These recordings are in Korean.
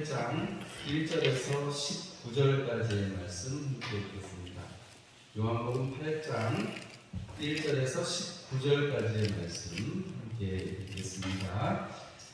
8장 1절에서 19절까지의 말씀 읽겠습니다. 요한복음 8장 1절에서 19절까지의 말씀 읽겠습니다.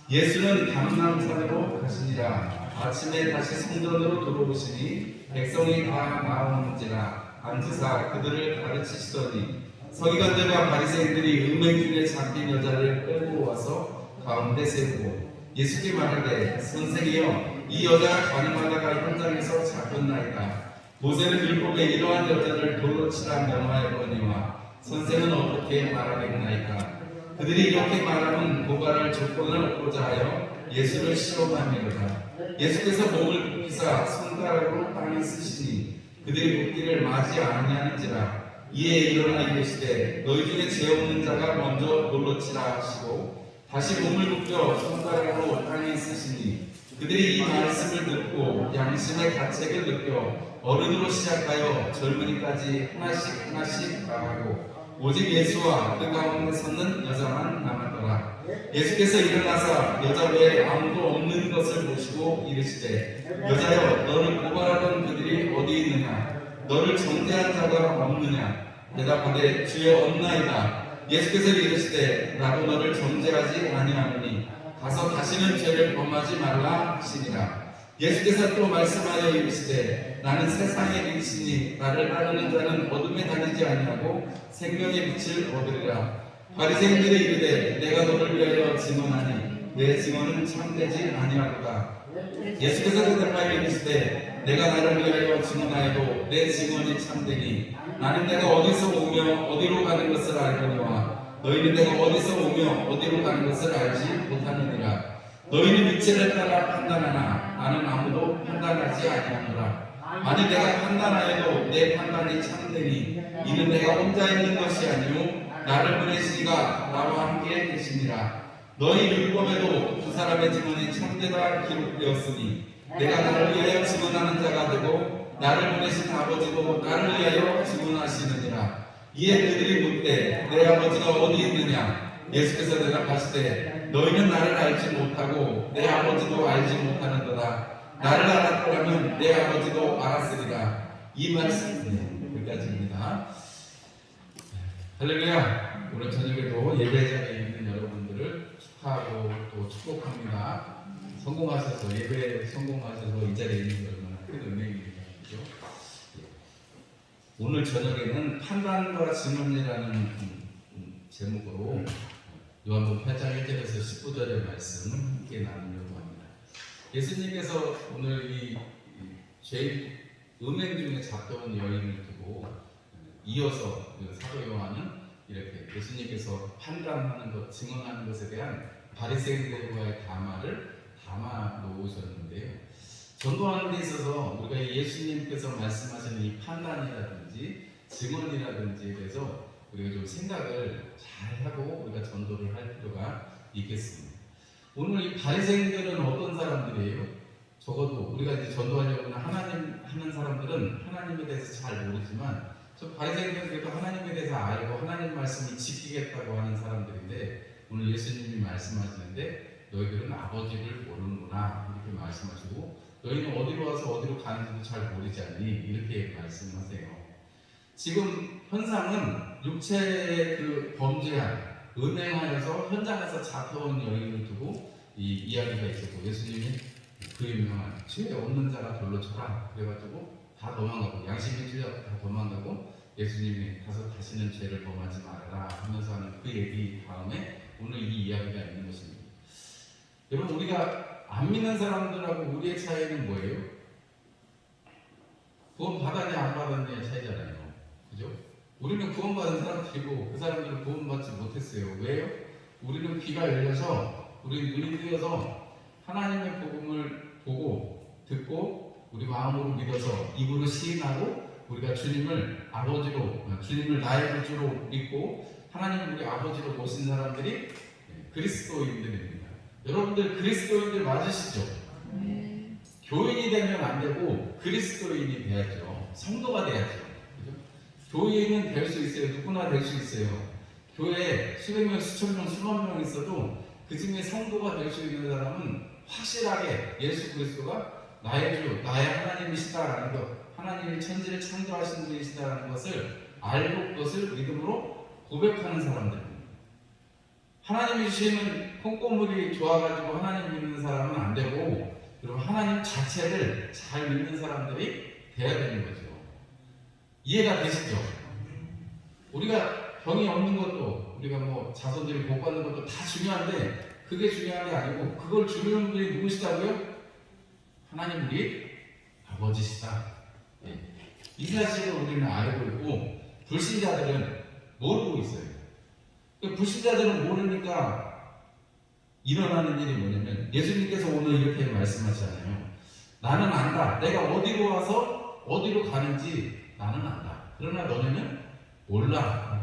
예수는 감람산으로 가시니라. 아침에 다시 성전으로 들어오시니 백성이 다 나오는지라 앉으사 그들을 가르치시더니 서기관들과 바리새인들이 음행 중에 잡힌 여자를 끌고 와서 가운데 세우고 예수께 말하되 선생이여 이 여자가 가늠하다가 현장에서 잡혔나이다. 모세는 율법에 이러한 여자를 돌로 치라 명하였거니와 선생은 어떻게 말하겠나이까. 그들이 이렇게 말하면 고발할 조건을 얻고자 하여 예수를 시험하미로다. 예수께서 몸을 굽히사 손가락으로 땅에 쓰시니 그들이 굽기를 마지 아니하는지라. 이에 일어나 이르시되 너희 중에 죄 없는 자가 먼저 돌로 치라 하시고 다시 몸을 굽혀 손가락으로 땅에 쓰시니 그들이 이 말씀을 듣고 양심의 가책을 느껴 어른으로 시작하여 젊은이까지 하나씩 나가고 오직 예수와 그 가운데 섰는 여자만 남았더라. 예수께서 일어나사 여자 외에 아무도 없는 것을 보시고 이르시되 여자여 너를 고발하던 그들이 어디 있느냐. 너를 정죄한 자가 없느냐. 대답하되 주여 없나이다. 예수께서 이르시되 나도 너를 정죄하지 아니하노니 가서 다시는 죄를 범하지 말라 하시니라. 예수께서 또 말씀하여 이르시되 나는 세상의 빛이니 나를 따르는 자는 어둠에 다니지 아니하고 생명의 빛을 얻으리라. 바리새인들이 이르되 내가 너를 위하여 증언하니 내 증언은 참되지 아니하도다. 예수께서 대답하여 이르시되 내가 나를 위하여 증언하여도 내 증언이 참되니 나는 내가 어디서 오며 어디로 가는 것을 알거니와 너희는 내가 어디서 오며 어디로 가는 것을 알지 못하느니라. 너희는 육체를 따라 판단하나 나는 아무도 판단하지 아니하노라. 만일 내가 판단하여도 내 판단이 참되니 이는 내가 혼자 있는 것이 아니요 나를 보내시니가 나와 함께 계시니라. 너희 율법에도 두 사람의 증언이 참되다 기록되었으니 내가 나를 위하여 증언하는 자가 되고 나를 보내신 아버지도 나를 위하여 증언하시느니라. 이에 그들이 묻되 내 아버지가 어디 있느냐. 예수께서 대답하시되 너희는 나를 알지 못하고 내 아버지도 알지 못하는도다. 나를 알았더라면 내 아버지도 알았으리라. 이 말씀은 여기까지입니다. 할렐루야. 오늘 저녁에도 예배자리에 있는 여러분들을 축하하고 또 축복합니다. 성공하셔서 예배 성공하셔서 이 자리에 있는 게 얼마나 큰 은혜입니다. 그렇죠? 오늘 저녁에는 판단과 증언이라는 제목으로 요한복음 8장 1절에서 19절의 말씀 함께 나누려고 합니다. 예수님께서 오늘 이 죄 음행 중에 잡혀온 여인을 두고 이어서 사도 요한은 이렇게 예수님께서 판단하는 것, 증언하는 것에 대한 바리새인들과의 담화를 담아 놓으셨는데요. 전도하는 데 있어서 우리가 예수님께서 말씀하시는 이 판단이라든지 증언이라든지에 대해서 우리가 좀 생각을 잘 하고 우리가 전도를 할 필요가 있겠습니다. 오늘 이 바리새인들은 어떤 사람들이에요? 적어도 우리가 이제 전도하려고 하나님 하는 사람들은 하나님에 대해서 잘 모르지만 저 바리새인들은 그래도 하나님에 대해서 알고 하나님 말씀을 지키겠다고 하는 사람들인데 오늘 예수님이 말씀하시는데 너희들은 아버지를 모르는구나 이렇게 말씀하시고 너희는 어디로 와서 어디로 가는지도 잘 모르지 않니 이렇게 말씀하세요. 지금 현상은 육체의 그 범죄한 은행하여서 현장에서 잡혀온 여인을 두고 이 이야기가 있었고 예수님이 그 유명한 죄 없는 자가 돌로 쳐라 그래가지고 다 도망가고 양심이 찔려서 다 도망가고 예수님이 가서 다시는 죄를 범하지 말아라 하면서 하는 그 얘기 다음에 오늘 이 이야기가 있는 것입니다. 여러분 우리가 안 믿는 사람들하고 우리의 차이는 뭐예요? 구원 받았냐 안 받았냐의 차이잖아요. 그죠? 우리는 구원받은 사람들이고 그 사람들은 구원받지 못했어요. 왜요? 우리는 귀가 열려서 우리 눈이 뜨여서 하나님의 복음을 보고 듣고 우리 마음으로 믿어서 입으로 시인하고 우리가 주님을 아버지로 주님을 나의 구주로 믿고 하나님을 우리 아버지로 모신 사람들이 그리스도인들입니다. 여러분들 그리스도인들 맞으시죠? 교인이 되면 안 되고 그리스도인이 돼야죠. 성도가 돼야죠. 그죠? 교인은 될 수 있어요. 누구나 될 수 있어요. 교회에 수백 명, 수천 명, 수만 명 있어도 그 중에 성도가 될 수 있는 사람은 확실하게 예수 그리스도가 나의 주, 나의 하나님이시다라는 것, 하나님이 천지를 창조하신 분이시다라는 것을 알고 그것을 믿음으로 고백하는 사람들입니다. 하나님이 주시는 콩고물이 좋아가지고 하나님 믿는 사람은 안 되고, 그리고 하나님 자체를 잘 믿는 사람들이 돼야 되는 거죠. 이해가 되시죠? 우리가 병이 없는 것도, 우리가 뭐 자손들이 복 받는 것도 다 중요한데, 그게 중요한 게 아니고, 그걸 주는 분이 누구시다고요? 하나님 우리 아버지시다. 이 사실을 우리는 알고 있고, 불신자들은 모르고 있어요. 불신자들은 모르니까 일어나는 일이 뭐냐면, 예수님께서 오늘 이렇게 말씀하시잖아요. 나는 안다. 내가 어디로 와서 어디로 가는지 나는 안다. 그러나 너네는 몰라.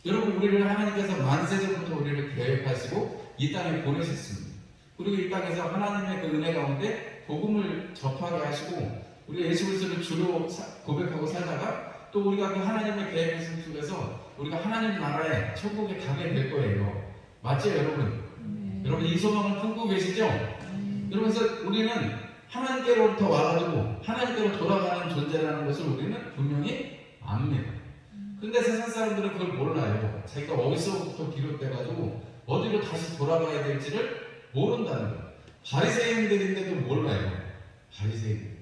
여러분, 우리를 하나님께서 만세전부터 우리를 계획하시고 이 땅에 보내셨습니다. 그리고 이 땅에서 하나님의 그 은혜 가운데 복음을 접하게 하시고, 우리가 예수 그리스도를 주로 고백하고 살다가 또 우리가 그 하나님의 계획 속에서 우리가 하나님 나라에 천국에 가게 될 거예요. 맞죠, 여러분? 여러분, 이 소망을 품고 계시죠? 그러면서 우리는 하나님께로부터 와가지고 하나님께로 돌아가는 존재라는 것을 우리는 분명히 압니다. 근데 세상 사람들은 그걸 몰라요. 자기가 어디서부터 비롯돼가지고 어디로 다시 돌아가야 될지를 모른다는 거예요. 바리새인들인데도 몰라요. 바리새인들.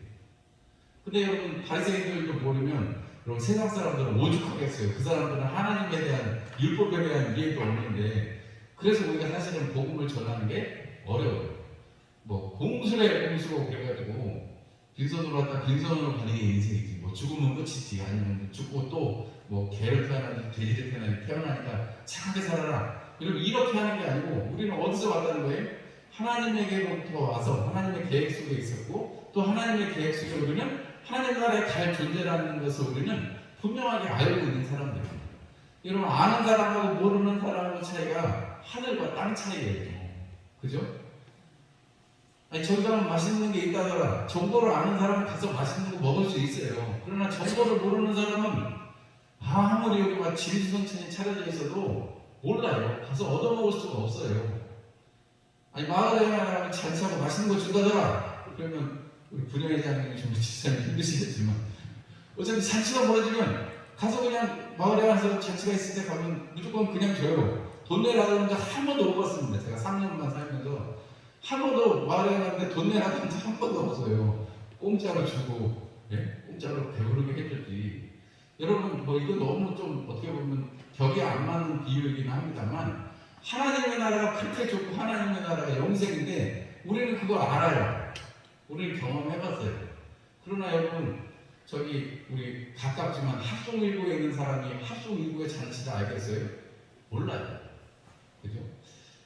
근데 여러분, 바리새인들도 모르면 그럼 세상 사람들은 오죽하겠어요. 그 사람들은 하나님에 대한 율법에 대한 이해도 없는데, 그래서 우리가 사실은 복음을 전하는 게 어려워요. 뭐 공수래 공수고 그래가지고 빈손으로 왔다 빈손으로 가는 게 인생이지. 뭐 죽으면 끝이지. 아니면 죽고 또 뭐 개를 태어나든지 돼지를 태어나니까 착하게 살아라. 이렇게 하는 게 아니고, 우리는 어디서 왔다는 거예요? 하나님에게부터 와서 하나님의 계획 속에 있었고, 또 하나님의 계획 속에 우리는 하나님 나라에 갈 존재라는 것을 우리는 분명하게 알고 있는 사람들입니다. 여러분, 아는 사람하고 모르는 사람의 차이가 하늘과 땅 차이예요. 그죠? 아니, 저기 가면 맛있는 게 있다더라. 정보를 아는 사람은 가서 맛있는 거 먹을 수 있어요. 그러나 정보를 모르는 사람은 아무리 여기 막 진수성찬이 차려져 있어도 몰라요. 가서 얻어먹을 수가 없어요. 아니, 마을에 가면 잔치하고 맛있는 거 준다더라. 그러면 우리 분회장님이 좀 지사님 힘드시겠지만, 어차피 잔치가 벌어지면 가서 그냥 마을에 가서 잔치가 있을 때 가면 무조건 그냥 줘요. 돈 내라는 거 한 번도 못 봤습니다. 제가 3년만 살면서 한 번도 마을에 갔는데 돈 내라는 거 한 번도 없어요. 공짜로 주고, 공짜로 배부르게 해줬지. 여러분, 뭐 이거 너무 좀 어떻게 보면 격이 안 맞는 비유이긴 합니다만, 하나님의 나라가 그렇게 좋고 하나님의 나라가 영생인데 우리는 그걸 알아요. 우리는 경험해봤어요. 그러나 여러분, 저기 우리 가깝지만 합송일구에 있는 사람이 합송일구의 잔치를 알겠어요? 몰라요. 그죠?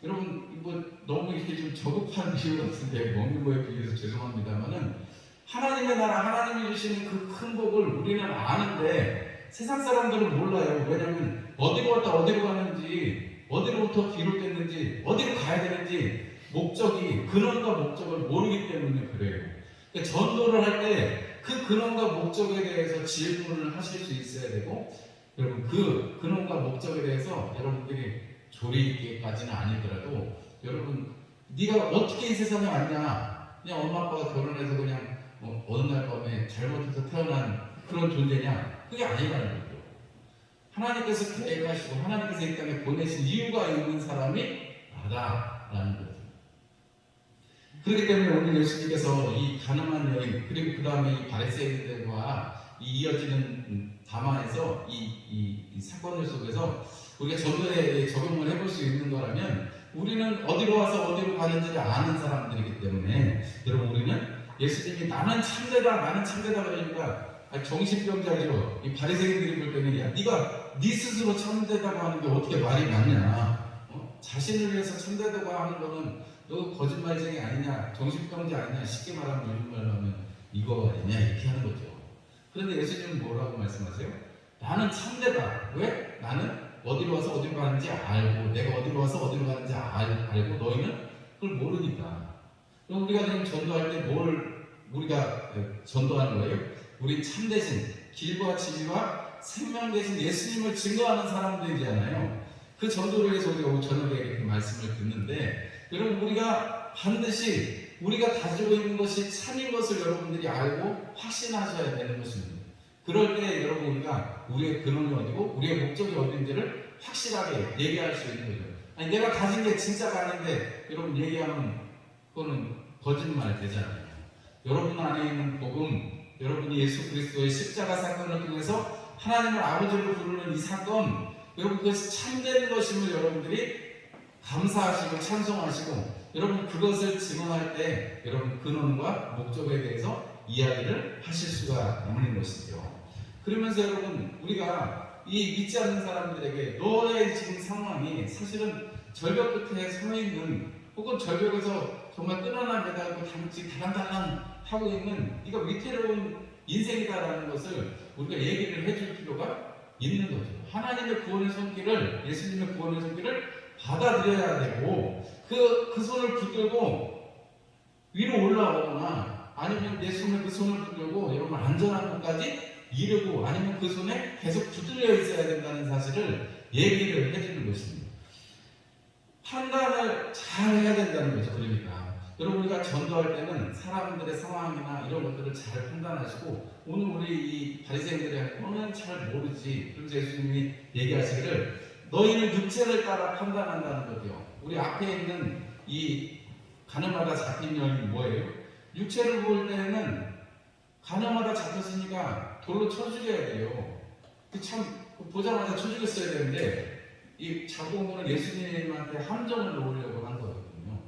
여러분, 뭐 너무 이렇게 좀 저급한 비유 같은데 먹는 거에 비해서 죄송합니다만은, 하나님의 나라, 하나님이 주시는 그 큰 복을 우리는 아는데 세상 사람들은 몰라요. 왜냐하면 어디로 왔다 어디로 가는지, 어디로부터 비롯됐는지, 어디로 가야 되는지 목적이, 근원과 목적을 모르기 때문에 그래요. 그러니까 전도를 할 때 그 근원과 목적에 대해서 질문을 하실 수 있어야 되고, 여러분, 그 근원과 목적에 대해서 여러분들이 조리 있게까지는 아니더라도, 여러분, 네가 어떻게 이 세상에 왔냐, 그냥 엄마 아빠가 결혼해서 그냥 어느 날 밤에 잘못해서 태어난 그런 존재냐, 그게 아니라는 거죠. 하나님께서 계획하시고 하나님께서 이 땅에 보내신 이유가 있는 사람이 나다라는 거죠. 그렇기 때문에 오늘 예수님께서 이 가늠한 여인, 그리고 그 다음에 이 바리새인들과 이어지는 담화에서 이 사건들 속에서 우리가 전도에 적용을 해볼 수 있는 거라면, 우리는 어디로 와서 어디로 가는지를 아는 사람들이기 때문에, 여러분, 우리는 예수님이 나는 참되다 그러니까 정신병자죠. 이 바리새인들이 볼 때는, 야, 네가 네 스스로 참되다고 하는 게 어떻게 말이 맞냐? 자신을 위해서 참되다고 하는 거는 너 거짓말쟁이 아니냐, 정신병자 아니냐, 쉽게 말하면, 요즘 말로 하면 이거 아니냐, 이렇게 하는 거죠. 그런데 예수님은 뭐라고 말씀하세요? 나는 참되다. 왜? 나는 어디로 와서 어디로 가는지 알고, 내가 어디로 와서 어디로 가는지 알고, 너희는 그걸 모르니까. 그럼 우리가 지금 전도할 때 뭘 우리가 전도하는 거예요? 우리 참되신, 길과 진리와 생명 되신 예수님을 증거하는 사람들이잖아요. 그 전도를 위해서 우리가 오늘 저녁에 이렇게 말씀을 듣는데, 여러분, 우리가 반드시 우리가 가지고 있는 것이 참인 것을 여러분들이 알고 확신하셔야 되는 것입니다. 그럴 때 여러분 우리가 우리의 근원이 어디고 우리의 목적이 어딘지를 확실하게 얘기할 수 있는 거죠. 아니 내가 가진 게 진짜가 아닌데 여러분 얘기하면 그거는 거짓말 되잖아요. 여러분 안에 있는 복음, 여러분이 예수 그리스도의 십자가 사건을 통해서 하나님을 아버지로 부르는 이 사건, 여러분 그것이 참된 것임을 여러분들이 감사하시고 찬송하시고 여러분 그것을 증언할 때 여러분 근원과 목적에 대해서 이야기를 하실 수가 있는 것이죠. 그러면서 여러분 우리가 이 믿지 않는 사람들에게 너의 지금 상황이 사실은 절벽 끝에 서 있는 혹은 절벽에서 정말 끈하나 매달고 단지 달랑달랑 하고 있는 네가 위태로운 인생이다라는 것을 우리가 얘기를 해줄 필요가 있는 거죠. 하나님의 구원의 손길을, 예수님의 구원의 손길을 받아들여야 되고 그 손을 붙들고 위로 올라오거나 아니면 내 손에 그 손을 붙들고 여러분 안전한 곳까지 이르고 아니면 그 손에 계속 붙들려 있어야 된다는 사실을 얘기를 해주는 것입니다. 판단을 잘 해야 된다는 거죠. 그러니까 여러분 우리가 전도할 때는 사람들의 상황이나 이런 것들을 잘 판단하시고 오늘 우리 이 바리새인들이 너는 잘 모르지. 그래서 예수님이 얘기하시기를 너희는 육체를 따라 판단한다는 거죠. 우리 앞에 있는 이 가늠하다 잡힌 여인이 뭐예요? 육체를 볼 때는 가늠하다 잡혔으니까 돌로 쳐 죽여야 돼요. 참 보자마자 쳐 죽였어야 되는데 이 자고모는 예수님한테 함정을 놓으려고 한 거거든요.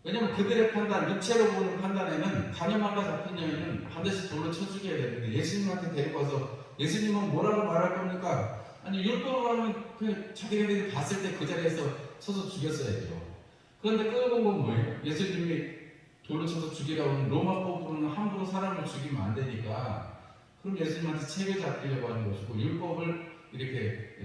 왜냐하면 그들의 판단, 육체로 보는 판단에는 가늠하다 잡힌 여인은 반드시 돌로 쳐 죽여야 되는데 예수님한테 데리고 와서 예수님은 뭐라고 말할 겁니까? 아니 율법으로 하면 그 자기네들이 봤을 때 그 자리에서 쳐서 죽였어야죠. 그런데 끌고 온 건 뭐예요? 예수님이 돌로 쳐서 죽이라고 하는 로마법으로는 함부로 사람을 죽이면 안 되니까 그럼 예수님한테 책을 잡히려고 하는 것이고 율법을 이렇게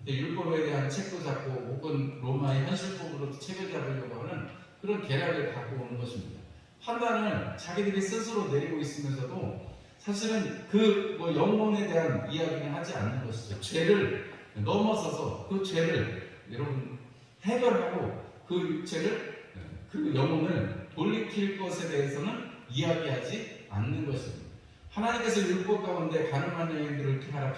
율법에 대한 책도 잡고 혹은 로마의 현실법으로 책을 잡으려고 하는 그런 계략을 갖고 오는 것입니다. 판단을 자기들이 스스로 내리고 있으면서도 사실은 그 뭐 영혼에 대한 이야기는 하지 않는 것이죠. 죄를 넘어서서 그 죄를 여러분 해결하고 그 육체를 그 영혼을 돌이킬 것에 대해서는 이야기하지 않는 것입니다. 하나님께서 율법 가운데 가늠한 여인들을 하라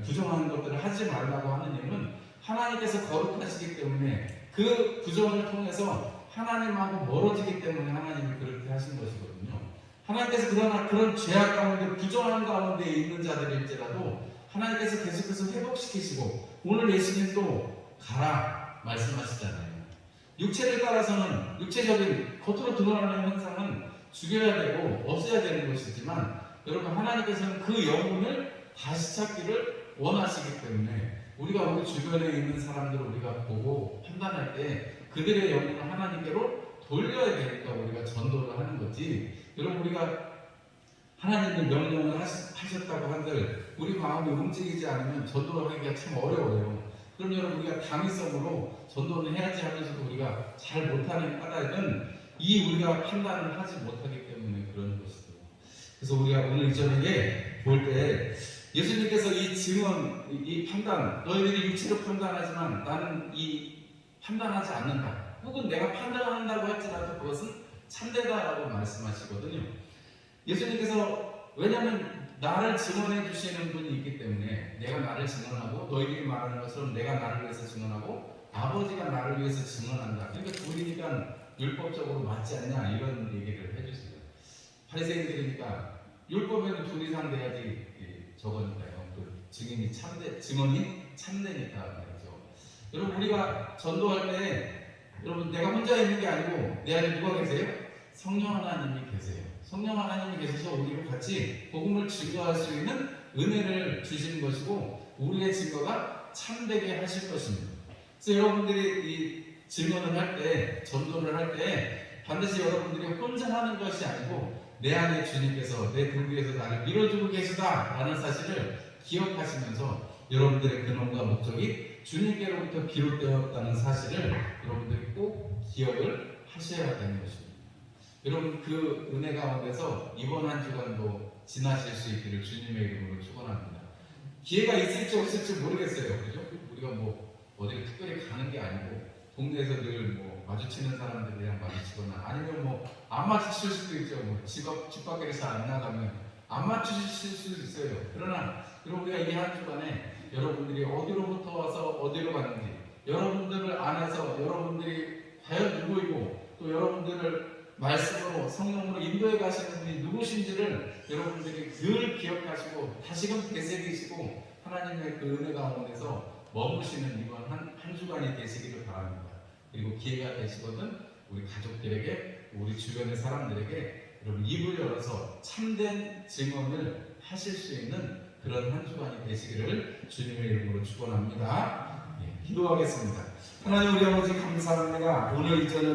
부정한 것들을 하지 말라고 하는 이유는 하나님께서 거룩하시기 때문에 그 부정을 통해서 하나님하고 멀어지기 때문에 하나님이 그렇게 하신 것이거든요. 하나님께서 그러나 그런 죄악 가운데 부정한 가운데 있는 자들일지라도 하나님께서 계속해서 회복시키시고 오늘 예수님도 가라 말씀하시잖아요. 육체를 따라서는 육체적인 겉으로 드러나는 현상은 죽여야 되고 없애야 되는 것이지만 여러분 하나님께서는 그 영혼을 다시 찾기를 원하시기 때문에 우리가 우리 주변에 있는 사람들을 우리가 보고 판단할 때 그들의 영혼을 하나님께로 돌려야 되니까 우리가 전도를 하는 거지. 여러분 우리가 하나님의 명령을 하셨다고 한들 우리 마음이 움직이지 않으면 전도를 하기가 참 어려워요. 그럼 여러분 우리가 당위성으로 전도를 해야지 하면서도 우리가 잘 못하는 까닭은 이 우리가 판단을 하지 못하기 때문에 그런 것이죠. 그래서 우리가 오늘 이 저녁에 볼 때 예수님께서 이 증언, 이 판단, 너희들이 육체로 판단하지만 나는 이 판단하지 않는다. 혹은 내가 판단한다고 할지라도 그것은 참되다라고 말씀하시거든요. 예수님께서 왜냐하면 나를 증언해 주시는 분이 있기 때문에 내가 나를 증언하고 너희들이 말하는 것처럼 내가 나를 위해서 증언하고 아버지가 나를 위해서 증언한다. 그러니까 둘이니까 율법적으로 맞지 않냐 이런 얘기를 해주세요. 바리새인들이니까 율법에는 둘 이상 돼야지 저거니까요. 그 증언이 참되니까 말이죠. 여러분 우리가 전도할 때 여러분 내가 혼자 있는 게 아니고 내 안에 누가 계세요? 성령 하나님이 계세요. 성령 하나님이 계셔서 우리가 같이 복음을 증거할 수 있는 은혜를 주시는 것이고 우리의 증거가 참되게 하실 것입니다. 그래서 여러분들이 이 증언을 할 때, 전도를 할 때 반드시 여러분들이 혼자 하는 것이 아니고 내 안에 주님께서 내 등 위에서 나를 밀어주고 계시다라는 사실을 기억하시면서 여러분들의 근원과 목적이 주님께로부터 비롯되었다는 사실을 여러분들이 꼭 기억을 하셔야 되는 것입니다. 여러분 그 은혜 가운데서 이번 한 주간도 지나실 수 있기를 주님의 이름으로 축원합니다. 기회가 있을지 없을지 모르겠어요. 그죠? 우리가 뭐 어디 특별히 가는 게 아니고 동네에서 늘 뭐 마주치는 사람들이랑 마주치거나 아니면 뭐 안 마주칠 수도 있죠. 뭐 집 밖에 잘 안 나가면 안 맞추실 수도 있어요. 그러나 여러분 우리가 이 한 주간에 여러분들이 어디로부터 와서 어디로 갔는지, 여러분들을 안에서 여러분들이 과연 누구이고 또 여러분들을 말씀으로 성령으로 인도해 가시는 분이 누구신지를 여러분들이 늘 기억하시고 다시금 되새기시고 하나님의 그 은혜 가운데서 머무시는 이번 한 주간이 되시기를 바랍니다. 그리고 기회가 되시거든 우리 가족들에게, 우리 주변의 사람들에게 여러분 입을 열어서 참된 증언을 하실 수 있는 그런 한 주간이 되시기를 주님의 이름으로 축원합니다. 기도하겠습니다. 하나님 우리 아버지 감사합니다. 오늘 이전에